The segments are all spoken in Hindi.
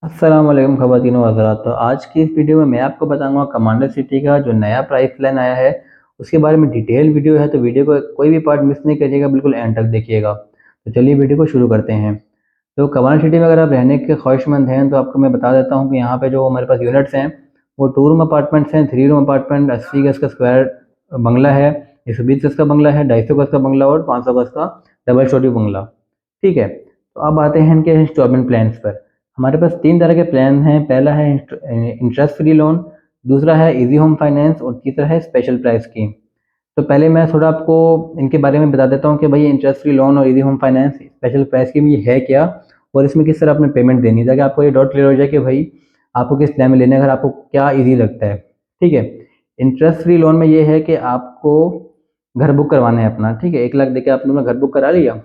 अस्सलाम वालेकुम ख़वातीन व हज़रात। तो आज की इस वीडियो में मैं आपको बताऊंगा कमांडर सिटी का जो नया प्राइस प्लान आया है उसके बारे में डिटेल वीडियो है। तो वीडियो को कोई भी पार्ट मिस नहीं करिएगा, बिल्कुल एंड तक देखिएगा। तो चलिए वीडियो को शुरू करते हैं। तो कमांडर सिटी में अगर आप रहने के ख्वाहिशमंद हैं तो आपको मैं बता देता हूँ कि यहाँ पे जो हमारे पास यूनिट्स हैं वो 2 रूम अपार्टमेंट्स हैं, 3 रूम अपार्टमेंट, 80 गज का स्क्वायर बंगला है, 120 गज का बंगला है, 250 गज का बंगला और 500 गज का डबल स्टोरी बंगला। ठीक है, तो अब आते हैं इनके इंस्टॉलमेंट प्लान्स पर। हमारे पास 3 तरह के प्लान हैं। पहला है इंटरेस्ट फ्री लोन, दूसरा है इजी होम फाइनेंस और तीसरा है स्पेशल प्राइस स्कीम। तो पहले मैं थोड़ा आपको इनके बारे में बता देता हूँ कि भाई इंटरेस्ट फ्री लोन और easy home finance special price scheme ये है क्या और इसमें किस तरह अपने पेमेंट देनी है, ताकि आपको ये डाउट क्लियर हो जाए कि भाई आपको किस प्लान में लेना है, अगर आपको क्या ईजी लगता है। ठीक है, इंटरेस्ट फ्री लोन में ये है कि आपको घर बुक करवाना है अपना। ठीक है, 1 लाख देके आपने अपना घर बुक करा लिया।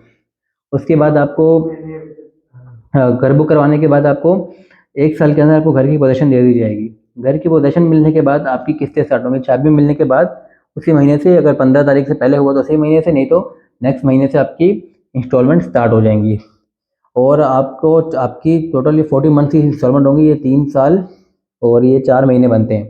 उसके बाद आपको घर बुक करवाने के बाद आपको 1 साल के अंदर आपको घर की पोजीशन दे दी जाएगी। घर की पोजीशन मिलने के बाद आपकी किस्तें स्टार्ट होंगी। चाबी मिलने के बाद उसी महीने से, अगर 15 तारीख से पहले हुआ तो उसी महीने से, नहीं तो नेक्स्ट महीने से आपकी इंस्टॉलमेंट स्टार्ट हो जाएंगी। और आपको आपकी टोटली 40 मंथ की इंस्टॉलमेंट होंगी। ये 3 साल और ये 4 महीने बनते हैं।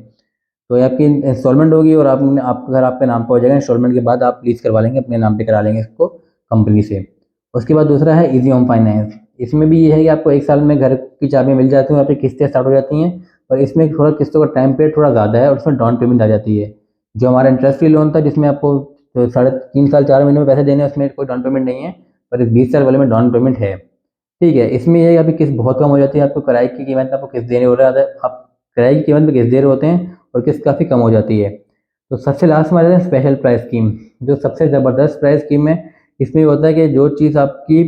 तो ये आपकी इंस्टॉलमेंट होगी और आपका घर आपके नाम पर हो जाएगा। इंस्टॉलमेंट के बाद आप लीज करवा लेंगे, अपने नाम पे करा लेंगे इसको कंपनी से। उसके बाद दूसरा है इजी होम फाइनेंस। इसमें भी ये है कि आपको 1 साल में घर की चाबियाँ मिल जाती हैं, आपकी किस्तें स्टार्ट हो जाती हैं। और इसमें थोड़ा किस्तों का टाइम पीरियड थोड़ा ज़्यादा है और उसमें डाउन पेमेंट आ जाती है। जो हमारा इंटरेस्ट फ्री लोन था जिसमें आपको तो 3.5 साल 4 महीने में पैसे देने हैं, उसमें कोई डाउन पेमेंट नहीं है। पर इस 20 साल वाले में डाउन पेमेंट है। ठीक है, इसमें ये है कि आपकी किस्त बहुत कम हो जाती है। आपको किराए की कीमत में आपको किस्त देने हो रहा है, आप किराए की कीमत में किस्त दे रहे होते हैं और किस्त काफ़ी कम हो जाती है। तो सबसे लास्ट में आ जाते हैं स्पेशल प्राइस स्कीम, जो सबसे ज़बरदस्त प्राइस स्कीम है। इसमें ये होता है कि जो चीज़ आपकी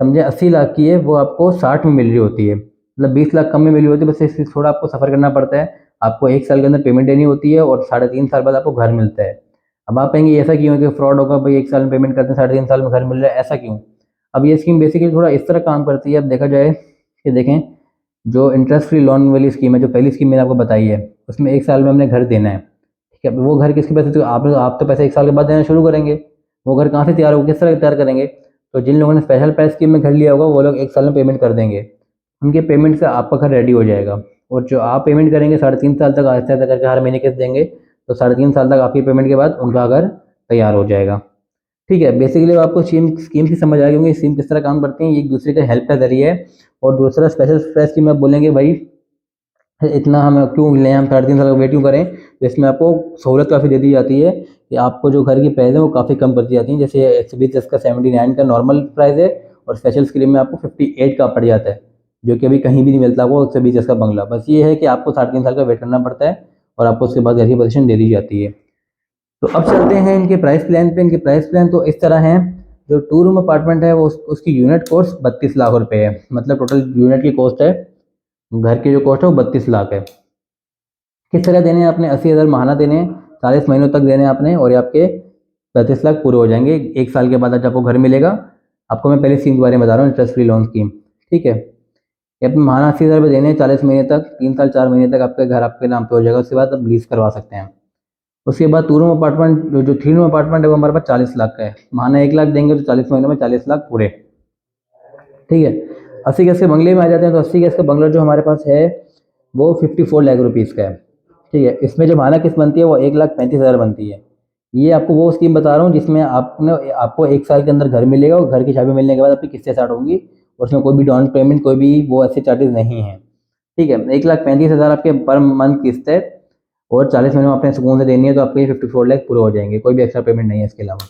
समझे 80 लाख की है वो आपको 60 में मिल रही होती है, मतलब 20 लाख कम में मिल रही होती है। बस इससे थोड़ा आपको सफ़र करना पड़ता है। आपको 1 साल के अंदर पेमेंट देनी होती है और 3.5 साल बाद आपको घर मिलता है। अब आप कहेंगे ऐसा क्यों है कि फ्रॉड होगा, भाई 1 साल में पेमेंट करते हैं 3.5 साल में घर मिल रहा है, ऐसा क्यों? अब ये स्कीम बेसिकली थोड़ा इस तरह काम करती है। अब देखा जाए कि देखें, जो इंटरेस्ट फ्री लोन वाली स्कीम है, जो पहली स्कीम मैंने आपको बताई है, उसमें 1 साल में हमने घर देना है। ठीक है, वो घर किसके पैसे, तो आप तो पैसे 1 साल के बाद देना शुरू करेंगे। वो घर कहाँ से तैयार होगा, किस तरह तैयार करेंगे? तो जिन लोगों ने स्पेशल प्राइस स्कीम में घर लिया होगा वो लोग 1 साल में पेमेंट कर देंगे। उनके पेमेंट से आपका घर रेडी हो जाएगा। और जो आप पेमेंट करेंगे 3.5 साल तक आहिस्ता आहिस्ता करके हर महीने किस्त देंगे, तो 3.5 साल तक आपकी पेमेंट के बाद उनका घर तैयार हो जाएगा। ठीक है, बेसिकली आपको स्कीम की समझ आ गई होंगी, स्कीम किस तरह काम करती हैं, ये एक दूसरे का हेल्प का जरिए है। और दूसरा स्पेशल प्राइस स्कीम में आप बोलेंगे भाई इतना हम क्यों लें, हम 3.5 साल का वेट क्यों करें, तो इसमें आपको सहूलत काफ़ी दे दी जाती है कि आपको जो घर की प्राइस है वो काफ़ी कम कर दी जाती है। जैसे 120 का 79 का नॉर्मल प्राइस है और स्पेशल स्कीम में आपको 58 का पड़ जाता है, जो कि अभी कहीं भी नहीं मिलता वो 120 का बंगला। बस ये है कि आपको 3.5 साल का वेट करना पड़ता है और आपको उसके बाद घर की पोजीशन दे दी जाती है। तो अब चलते हैं इनके प्राइस प्लान पे। इनके प्राइस प्लान तो इस तरह हैं। जो 2 रूम अपार्टमेंट है वो उसकी यूनिट कॉस्ट 32 लाख रुपए है, मतलब टोटल यूनिट की कॉस्ट है, घर की जो कॉस्ट है वो 32 लाख है। किस तरह देने हैं आपने? 80 हज़ार महाना देने हैं, 40 महीनों तक देने हैं आपने, और ये आपके 35 लाख पूरे हो जाएंगे। 1 साल के बाद आज आपको घर मिलेगा। आपको मैं पहले स्कीम के बारे में बता रहा हूँ, इंटरेस्ट फ्री लोन स्कीम। ठीक है, ये अपने महाना 80 हज़ार देने हैं 40 महीने तक, 3 साल 4 महीने तक आपका घर आपके नाम पे हो जाएगा। उसके बाद आप लीज करवा सकते हैं। उसके बाद 2 रूम अपार्टमेंट, जो 3 रूम अपार्टमेंट है वो हमारे पास 40 लाख का है। महाना 1 लाख देंगे तो 40 महीनों में 40 लाख पूरे। ठीक है, 80 गज के बंगले में आ जाते हैं। तो 80 गज का बंगला जो हमारे पास है वो 54 लाख रुपीज़ का है। ठीक है, इसमें जो माना किस्त बनती है वो 1,35,000 बनती है। ये आपको वो स्कीम बता रहा हूँ जिसमें आपको 1 साल के अंदर घर मिलेगा और घर की चाबी मिलने के बाद आपकी किस्तें स्टार्ट होंगी और उसमें कोई भी डाउन पेमेंट, कोई भी वो ऐसे चार्जेस नहीं है। ठीक है, 1,35,000 आपके पर मंथ किस्त है और 40 महीने में आपने सुकून से देनी है, तो आपके 54 लाख पूरे हो जाएंगे। कोई भी एक्स्ट्रा पेमेंट नहीं है इसके अलावा।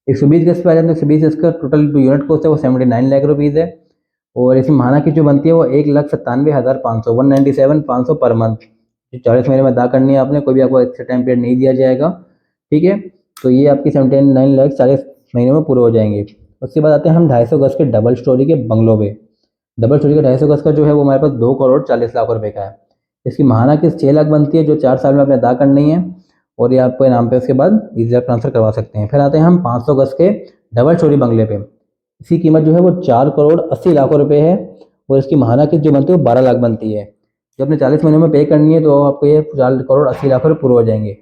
120 गज पे आ जाते हैं। 120 गज का टोटल जो यूनिट कॉस्ट है वो 79 लाख रुपीज़ है। और इसमें महाना की जो बनती है वो 1,97,500, 197,500 पर मंथ, जो 40 महीने में अदा करनी है आपने। कोई भी आपको एक्स्ट्रा टाइम पीरियड नहीं दिया जाएगा। ठीक है, तो ये आपकी 79 लाख 40 महीने में पूरे हो जाएंगे। उसके बाद आते हैं हम 250 गज के डबल स्टोरी के बंगलों पे। डबल स्टोरी का 250 गज का जो है वो हमारे पास 2,40,00,000 रुपए का है। इसकी महाना किस्त 6 लाख बनती है, जो 4 साल में आपने अदा करनी है और ये आपके नाम पे उसके बाद ईजी ट्रांसफर करवा सकते हैं। फिर आते हैं हम 500 गज के डबल स्टोरी बंगले पे। इसकी कीमत जो है वो 4,80,00,000 रुपए है और इसकी महाना किस्त जो बनती है वो 12 लाख बनती है। जो अपने 40 महीनों में पे करनी है तो आपको ये 4,80,00,000 रुपये पूरे हो जाएंगे।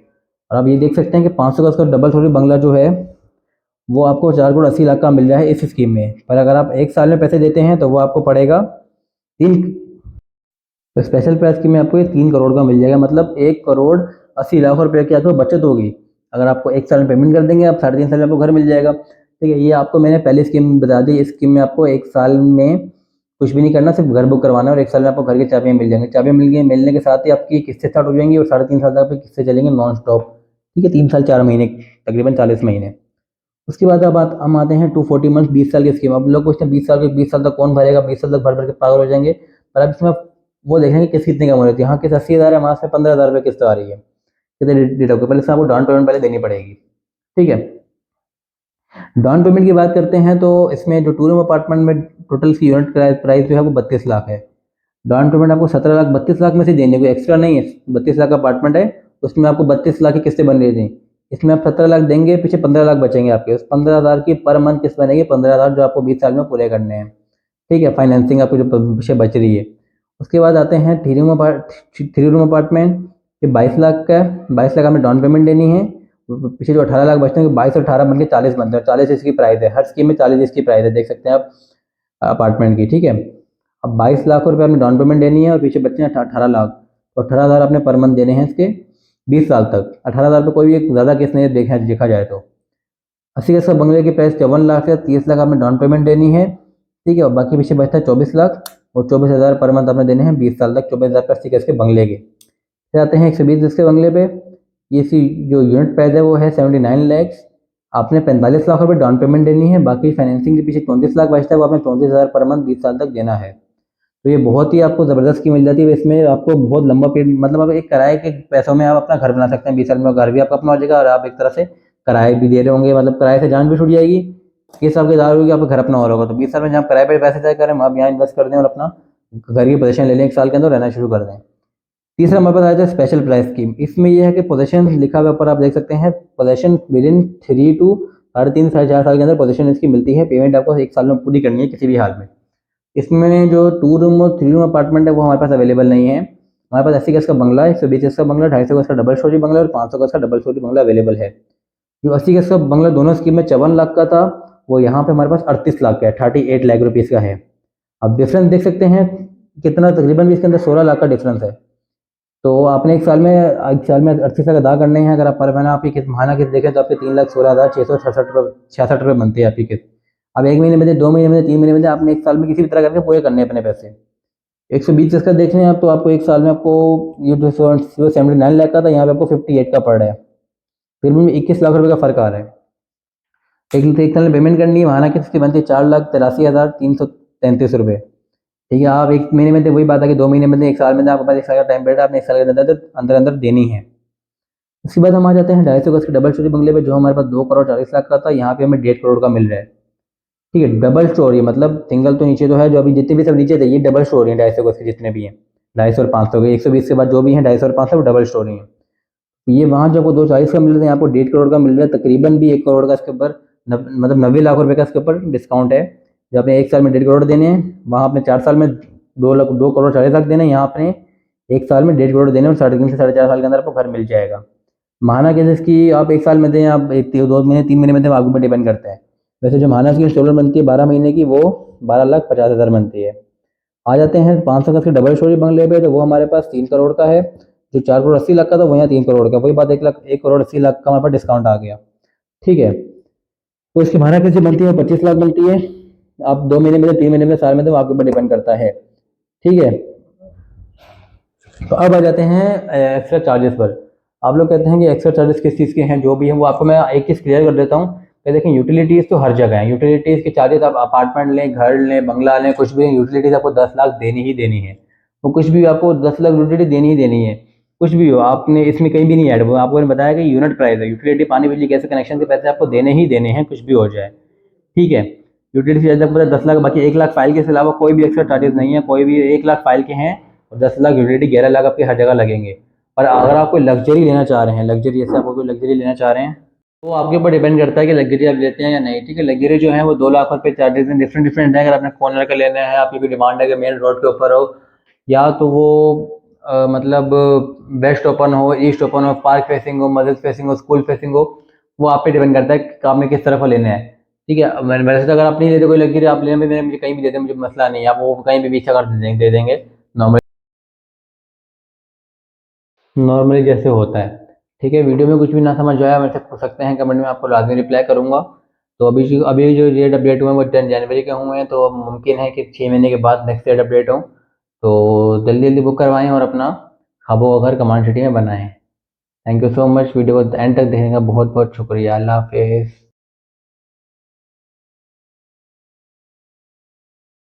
और आप ये देख सकते हैं कि 500 गज का डबल स्टोरी बंगला जो है वो आपको 4,80,00,000 का मिल रहा है इस स्कीम में। पर अगर आप 1 साल में पैसे देते हैं तो वो आपको पड़ेगा 3 तो स्पेशल प्राइस स्कीम में आपको ये 3 करोड़ का मिल जाएगा, मतलब 1 करोड़ 80 लाख रुपए की आपको बचत होगी। अगर आपको 1 साल में पेमेंट कर देंगे आप, 3.5 साल में आपको घर मिल जाएगा। ठीक है, ये आपको मैंने पहली स्कीम बता दी। इस स्कीम में आपको 1 साल में कुछ भी नहीं करना, सिर्फ घर बुक करवाना है और 1 साल में आपको घर की चाबियाँ मिल जाएंगी। चाबियाँ मिल गई, मिलने के साथ ही आपकी किस्तें स्टार्ट हो जाएंगी और 3.5 साल तक आपकी किस्तें चलेंगे नॉन स्टॉप। ठीक है, 3 साल 4 महीने, तकरीबन 40 महीने। उसके बाद अब हम आते हैं 240 मंथ, 20 साल की स्कीम। अब लोग पूछते हैं 20 साल तक कौन भरेगा, 20 साल तक भर भर के पागल हो जाएंगे। पर अब इसमें वो देखेंगे किस्त कितनी कम हो रही है। यहाँ किस्त 80 हज़ार है, मास में 15 हज़ार रुपये किस्त आ रही है। कितने डेट ऑफ, पहले इसमें आपको डाउन पेमेंट पहले देनी पड़ेगी। ठीक है, डाउन पेमेंट की बात करते हैं तो इसमें जो 2 रूम अपार्टमेंट में टोटल इसकी यूनिट प्राइस जो है वो 32 लाख है। डाउन पेमेंट आपको 17 लाख 32 लाख में से देने को एक्स्ट्रा नहीं है। 32 लाख का अपार्टमेंट है, उसमें आपको 32 लाख की किस्तें बन रही थी। इसमें आप 17 लाख देंगे, पीछे 15 लाख बचेंगे आपके। उस 15 हज़ार की पर मंथ किस्त बनेगी 15 हज़ार, जो आपको 20 साल में पूरे करने हैं। ठीक है, फाइनेंसिंग आपको जो पीछे बच रही है। उसके बाद आते हैं 3 रूम अपार्टमेंट। ये 22 लाख का है। 22 लाख हमें डाउन पेमेंट देनी है। पीछे जो 18 लाख बचते हैं, 22 और 18 बन के 40 बनते हैं। 40 इसकी प्राइस है, हर स्कीम में 40 इसकी प्राइस है, देख सकते हैं आप अपार्टमेंट की। ठीक है, अब 22 लाख रुपये आपने डाउन पेमेंट देनी है और पीछे बच्चे हैं 18 लाख। तो 18 हज़ार आपने पर मंथ देने हैं इसके 20 साल तक। 18 हज़ार पे कोई भी एक ज़्यादा केस नहीं है, देखा जाए तो। 80 गज का बंगले की प्राइस 54 लाख है। 30 लाख आपने डाउन पेमेंट देनी है। ठीक है, और बाकी पीछे बचता है 24 लाख, और 24 हज़ार पर मंथ आपने देने हैं 20 साल तक। 24 हज़ार पे 80 गज के बंगले के। फिर आते हैं 120 गज के बंगले पे। ये सी जो यूनिट प्राइस है वो है 79 लैक्स। आपने 45 लाख रुपये डाउन पेमेंट देनी है, बाकी फाइनेंसिंग के पीछे 34 लाख बचता है, वो आपने 34 हज़ार पर मंथ 20 साल तक देना है। तो ये बहुत ही आपको ज़बरदस्त की मिल जाती है। इसमें आपको बहुत लंबा पीरियड, मतलब आप एक किराए के पैसों में आप अपना घर बना सकते हैं। 20 साल में घर भी आपका अपना हो जाएगा और आप एक तरह से किराए भी दे रहे होंगे, मतलब किराए से जान भी छूट जाएगी। ये सब के दार होगी, आपका घर अपना हो रहा होगा। तो 20 साल में जहाँ किराए पर पैसे तय करें, आप यहाँ इन्वेस्ट कर दें और अपना घर की पोजीशन ले लें, 1 साल के अंदर रहना शुरू कर दें। तीसरा हमारे पास आ जाता है स्पेशल प्राइस स्कीम। इसमें यह है कि पोजीशन लिखा हुआ ऊपर आप देख सकते हैं, पोजीशन विद इन 3 to 3.5 साढ़े 4 साल के अंदर पोजीशन इसकी मिलती है। पेमेंट आपको 1 साल में पूरी करनी है किसी भी हाल में। इसमें जो 2 रूम और 3 रूम अपार्टमेंट है वो हमारे पास अवेलेबल नहीं है। हमारे पास 80 गज का बंगला, 120 गज का बंगला, 250 गज का डबल स्टोरी बंगला और 500 गज का डबल स्टोरी बंगला अवेलेबल है। जो 80 गज का बंगला दोनों स्कीम में 54 लाख का था, वो यहाँ पे हमारे पास 38 लाख का है, 38 लाख रुपीज़ का है। अब डिफरेंस देख सकते हैं कितना, तकरीबन भी इसके अंदर 16 लाख का डिफरेंस है। तो आपने 1 साल में 38 लाख अदा करने हैं। अगर आप पर महीना आपकी किस्त, महाना किस्त देखें तो आपके 3,16,666 रुपये 66 रुपये बनती है आपकी किस्त। अब 1 महीने में दे, 2 महीने में दे, 3 महीने में दे, आपने 1 साल में किसी भी तरह करके पूरे करने हैं अपने पैसे। 120 का देख लें आप, तो आपको 1 साल में आपको ये जो 79 लाख का था, यहाँ पे आपको 58 का पड़ रहा है। फिर भी 21 लाख रुपये का फर्क आ रहा है। एक साल में पेमेंट करनी है, महाना किस्त की बनती है 4,83,333 रुपये। ठीक है, आप 1 महीने में दे, वही बात है कि 2 महीने में दे, 1 साल में दे, आपके पास 1 साल का टाइम पीरियड है, आपने 1 साल के अंदर अंदर अंदर देनी है। उसके बाद हम आ जाते हैं 250 गज के डबल स्टोरी बंगले पे, जो हमारे पास 2 करोड़ 40 लाख का था। यहाँ पे हमें 1.5 करोड़ का मिल रहा है। ठीक है, डबल स्टोरी मतलब सिंगल तो नीचे तो है, जो अभी जितने भी सब नीचे थे ये डबल स्टोरी है। 250 गज के जितने भी हैं, 250 और 500 के, 120 के बाद जो भी हैं 250 और 500 डबल स्टोरी हैं। तो ये वहाँ जो आपको 240 का मिल रहा है, यहाँ आपको 1.5 करोड़ का मिल रहा है। तकरीबन भी 1 करोड़ का इसके ऊपर मतलब 90 लाख रुपये का इसके ऊपर डिस्काउंट है। जो आपने 1 साल में 1.5 करोड़ देने हैं, वहाँ आपने 4 साल में 2 करोड़ 40 लाख देने हैं। यहाँ आपने 1 साल में 1.5 करोड़ देने और 3.5 से 4.5 साल के अंदर आपको घर मिल जाएगा। महाना केस इसकी आप 1 साल में दें, आप 2 महीने 3 महीने में दें, आपके ऊपर डिपेंड करता है। वैसे जो महाना की इंस्टॉलमेंट बनती है 12 महीने की, वो 12,50,000 बनती है। आ जाते हैं 500 गज के डबल स्टोरी बंगले पे, तो वो हमारे पास 3 करोड़ का है। जो 4 करोड़ 80 लाख का था वो यहाँ 3 करोड़ का, वही बात 1 करोड़ 80 लाख का हमारे पास डिस्काउंट आ गया। ठीक है, तो इसकी महाना कैसे बनती है, 25 लाख बनती है। आप 2 महीने में, 3 महीने में, साल में, तो आपके ऊपर डिपेंड करता है। ठीक है, तो अब आ जाते हैं एक्स्ट्रा चार्जेस पर। आप लोग कहते हैं कि एक्स्ट्रा चार्जेस किस चीज़ के हैं, जो भी हैं वो आपको मैं एक चीज़ क्लियर कर देता हूँ कि देखें, यूटिलिटीज़ तो हर जगह है। यूटिलिटीज़ के चार्जेस, आप अपार्टमेंट लें, घर लें, बंगला लें, कुछ भी, यूटिलिटीज़ आपको 10 लाख देनी ही देनी है। वो कुछ भी आपको 10 लाख यूटिलिटी देनी ही देनी है। कुछ भी हो, आपने इसमें कहीं भी नहीं ऐड, वो आपको मैंने बताया कि यूनिट प्राइस है। यूटिलिटी, पानी, बिजली, गैस, कनेक्शन के पैसे आपको देने ही देने हैं, कुछ भी हो जाए। ठीक है, यूटिलिटी चार्ज आपको 10 लाख, बाकी 1 लाख फाइल के अलावा कोई भी एक्स्ट्रा चार्जेस नहीं है। कोई भी 1 लाख फाइल के हैं और 10 लाख यूटिलिटी, 11 लाख आपके हर जगह लगेंगे। और अगर आप कोई लग्जरी लेना चाह रहे हैं, लग्जरी जैसे आपको कोई लग्जरी लेना चाह रहे हैं, तो आपके ऊपर डिपेंड करता है कि लग्जरी आप लेते हैं या नहीं। ठीक है, लग्जरी जो है वो 2 लाख रुपये चार्जेस हैं, डिफरेंट डिफरेंट है। अगर आपने कॉर्नर का लेना है, आपकी कोई डिमांड है कि मेन रोड के ऊपर हो, या तो वो मतलब वेस्ट ओपन हो, ईस्ट ओपन हो, पार्क फेसिंग हो, मस्जिद फेसिंग हो, स्कूल फेसिंग हो, वो आप पे डिपेंड करता है कि आपने किस तरफ लेना है। ठीक है, वैसे तो अगर आप नहीं लेते कोई लग्जरी, आप लेने में मुझे कहीं भी दे दें, मुझे मसला नहीं है, आप वो कहीं भी अच्छा कर दे देंगे नॉर्मल। नॉर्मली जैसे होता है। ठीक है, वीडियो में कुछ भी ना समझ आया मेरे से पूछ सकते हैं कमेंट में, आपको लाजमी रिप्लाई करूँगा। तो अभी जो रेट अपडेट हुए हैं वो 10 जनवरी के हुए हैं, तो अब मुमकिन है कि 6 महीने के बाद नेक्स्ट रेट अपडेट हो। तो जल्दी जल्दी बुक करवाएं और अपना ख्वाबों का घर कमांड सिटी में बनाएं। Thank you so much, video को एंड तक देखने का बहुत बहुत शुक्रिया। अल्लाह हाफिज़।